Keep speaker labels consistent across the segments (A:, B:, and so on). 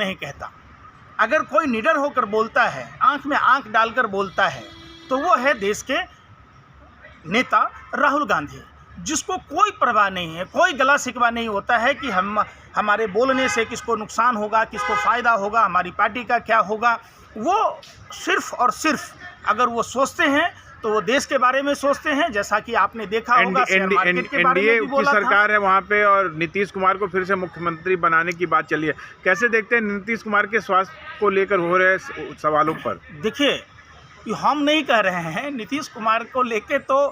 A: नहीं कहता। अगर कोई निडर होकर बोलता है, आंख में आंख डालकर बोलता है, तो वो है देश के नेता राहुल गांधी, जिसको कोई परवाह नहीं है, कोई गला शिकवा नहीं होता है कि हमारे बोलने से किसको नुकसान होगा, किसको फ़ायदा होगा, हमारी पार्टी का क्या होगा। वो सिर्फ़ और सिर्फ अगर वो सोचते हैं तो वो देश के बारे में सोचते हैं, जैसा कि आपने देखा होगा शेयर मार्केट के बारे में भी बोला था।
B: की सरकार है वहाँ पे और नीतीश कुमार को फिर से मुख्यमंत्री बनाने की बात चली है। कैसे देखते हैं नीतीश कुमार के स्वास्थ्य को लेकर हो रहे सवालों पर?
A: देखिए, हम नहीं कह रहे हैं नीतीश कुमार को लेके, तो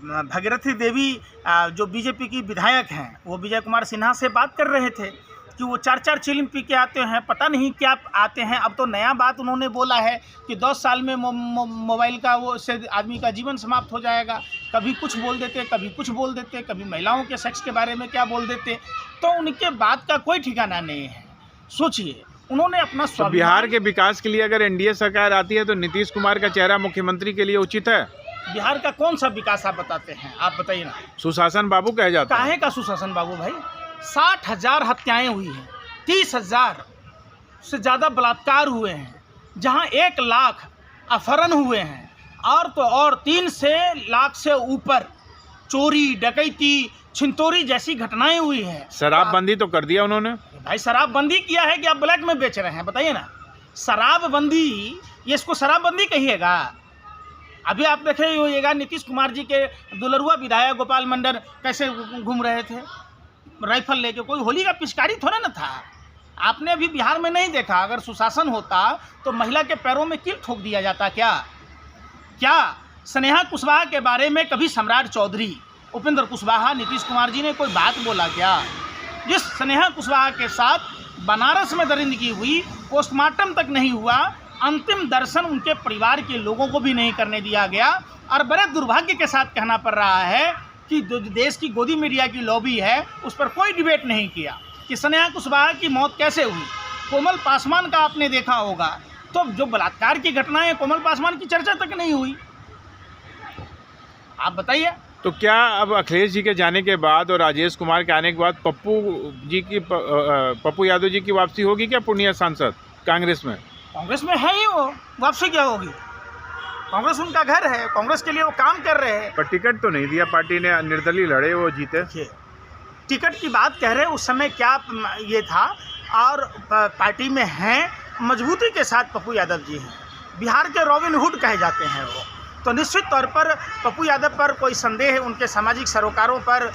A: भागीरथी देवी जो बीजेपी की विधायक हैं, वो विजय कुमार सिन्हा से बात कर रहे थे कि वो 4-4 चिल्म पी के आते हैं, पता नहीं क्या आते हैं। अब तो नया बात उन्होंने बोला है कि 10 साल में मोबाइल का वो से आदमी का जीवन समाप्त हो जाएगा। कभी कुछ बोल देते, कभी कुछ बोल देते, कभी महिलाओं के सेक्स के बारे में क्या बोल देते, तो उनके बात का कोई ठिकाना नहीं है। सोचिए, उन्होंने अपना
B: तो बिहार के विकास के लिए अगर एनडीए सरकार आती है तो नीतीश कुमार का चेहरा मुख्यमंत्री के लिए उचित है?
A: बिहार का कौन सा विकास आप बताते हैं? आप बताइए ना।
B: सुशासन बाबू कह जाता है।
A: काहे का सुशासन बाबू भाई? 60,000 हत्याएं हुई हैं, 30,000 से ज़्यादा बलात्कार हुए हैं, जहां 1 लाख अपहरण हुए हैं, और तो और 3 लाख से ऊपर चोरी, डकैती, छिनतोरी जैसी घटनाएं हुई हैं।
B: शराबबंदी तो कर दिया उन्होंने।
A: भाई शराबबंदी किया है कि आप ब्लैक में बेच रहे हैं? बताइए ना। शराबबंदी, ये इसको शराबबंदी कहिएगा? अभी आप देखे होइएगा नीतीश कुमार जी के दुलरुआ विधायक गोपाल मंडल कैसे घूम रहे थे राइफल लेके। कोई होली का पिचकारी थोड़ा ना था। आपने अभी बिहार में नहीं देखा? अगर सुशासन होता तो महिला के पैरों में कील ठोक दिया जाता क्या? स्नेहा कुशवाहा के बारे में कभी सम्राट चौधरी, उपेंद्र कुशवाहा, नीतीश कुमार जी ने कोई बात बोला क्या? जिस स्नेहा कुशवाहा के साथ बनारस में दरिंदगी हुई, पोस्टमार्टम तक नहीं हुआ, अंतिम दर्शन उनके परिवार के लोगों को भी नहीं करने दिया गया। और बड़े दुर्भाग्य के साथ कहना पड़ रहा है कि जो देश की गोदी मीडिया की लॉबी है, उस पर कोई डिबेट नहीं किया कि स्नेहा कुशवाहा की मौत कैसे हुई। कोमल पासवान का आपने देखा होगा, तो जो बलात्कार की घटनाएं, कोमल पासवान की चर्चा तक नहीं हुई। आप बताइए।
B: तो क्या अब अखिलेश जी के जाने के बाद और राजेश कुमार के आने के बाद पप्पू यादव जी की वापसी होगी क्या पूर्णिया सांसद कांग्रेस में?
A: कांग्रेस में है ही, वो वापसी क्या होगी? कांग्रेस उनका घर है, कांग्रेस के लिए वो काम कर रहे हैं।
B: पर टिकट तो नहीं दिया पार्टी ने, निर्दलीय लड़े, वो जीते।
A: टिकट की बात कह रहे हैं, उस समय क्या ये था, और पार्टी में हैं, मजबूती के साथ पप्पू यादव जी हैं, बिहार के रॉबिन हुड कहे जाते हैं वो। तो निश्चित तौर पर पप्पू यादव पर कोई संदेह है, उनके सामाजिक सरोकारों पर,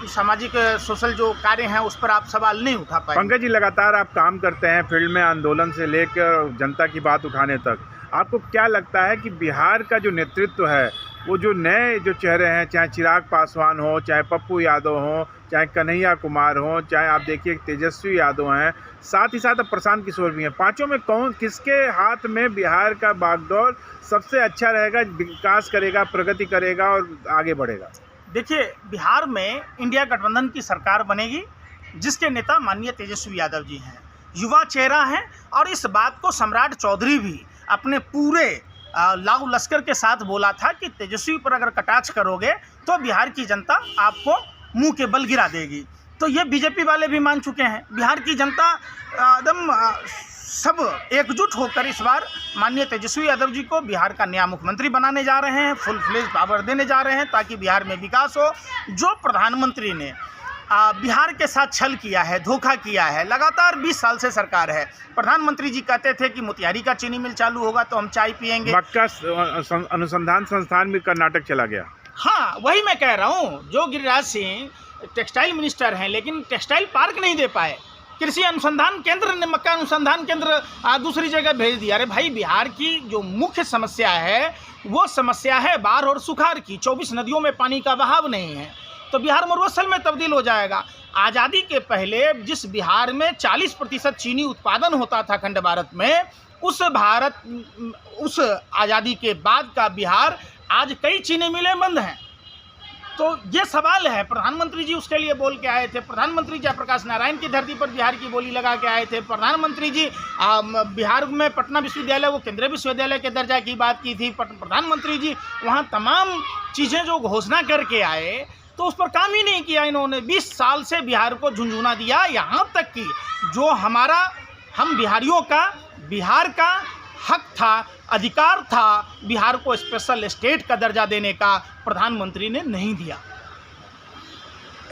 A: सामाजिक सोशल जो कार्य हैं उस पर आप सवाल नहीं उठा पाए।
B: पंकज जी, लगातार आप काम करते हैं फील्ड में, आंदोलन से लेकर जनता की बात उठाने तक। आपको क्या लगता है कि बिहार का जो नेतृत्व है, वो जो नए जो चेहरे हैं, चाहे चिराग पासवान हो, चाहे पप्पू यादव हो, चाहे कन्हैया कुमार हो, चाहे आप देखिए तेजस्वी यादव हैं, साथ ही साथ अब प्रशांत किशोर भी हैं, पांचों में किसके हाथ में बिहार का बागडोर सबसे अच्छा रहेगा, विकास करेगा, प्रगति करेगा और आगे बढ़ेगा?
A: देखिए, बिहार में इंडिया गठबंधन की सरकार बनेगी, जिसके नेता माननीय तेजस्वी यादव जी हैं, युवा चेहरा हैं। और इस बात को सम्राट चौधरी भी अपने पूरे लाऊ लश्कर के साथ बोला था कि तेजस्वी पर अगर कटाक्ष करोगे तो बिहार की जनता आपको मुंह के बल गिरा देगी। तो ये बीजेपी वाले भी मान चुके हैं। बिहार की जनता एकदम सब एकजुट होकर इस बार माननीय तेजस्वी यादव जी को बिहार का नया मुख्यमंत्री बनाने जा रहे हैं, फुल फ्लेज पावर देने जा रहे हैं, ताकि बिहार में विकास हो। जो प्रधानमंत्री ने बिहार के साथ छल किया है, धोखा किया है, लगातार 20 साल से सरकार है। प्रधानमंत्री जी कहते थे कि मोतिहारी का चीनी मिल चालू होगा तो हम चाय पियेंगे।
B: मक्का अनुसंधान संस्थान में कर्नाटक चला गया।
A: हाँ, वही मैं कह रहा हूँ। जो गिरिराज सिंह टेक्सटाइल मिनिस्टर हैं, लेकिन टेक्सटाइल पार्क नहीं दे पाए। कृषि अनुसंधान केंद्र ने मक्का अनुसंधान केंद्र दूसरी जगह भेज दिया। अरे भाई, बिहार की जो मुख्य समस्या है वो समस्या है बाढ़ और सुखाड़ की। 24 नदियों में पानी का बहाव नहीं है, तो बिहार मरुस्थल में तब्दील हो जाएगा। आज़ादी के पहले जिस बिहार में 40% चीनी उत्पादन होता था खंड भारत में, उस आज़ादी के बाद का बिहार आज कई चीनी मिलें बंद हैं। तो ये सवाल है। प्रधानमंत्री जी उसके लिए बोल के आए थे। प्रधानमंत्री जयप्रकाश नारायण की धरती पर बिहार की बोली लगा के आए थे। प्रधानमंत्री जी बिहार में पटना विश्वविद्यालय वो केंद्रीय विश्वविद्यालय के दर्जा की बात की थी। प्रधानमंत्री जी वहाँ तमाम चीज़ें जो घोषणा करके आए, तो उस पर काम ही नहीं किया इन्होंने। 20 साल से बिहार को झुंझुना दिया, यहाँ तक कि जो हम बिहारियों का, बिहार का हक था, अधिकार था बिहार को स्पेशल स्टेट का दर्जा देने का, प्रधानमंत्री ने नहीं दिया।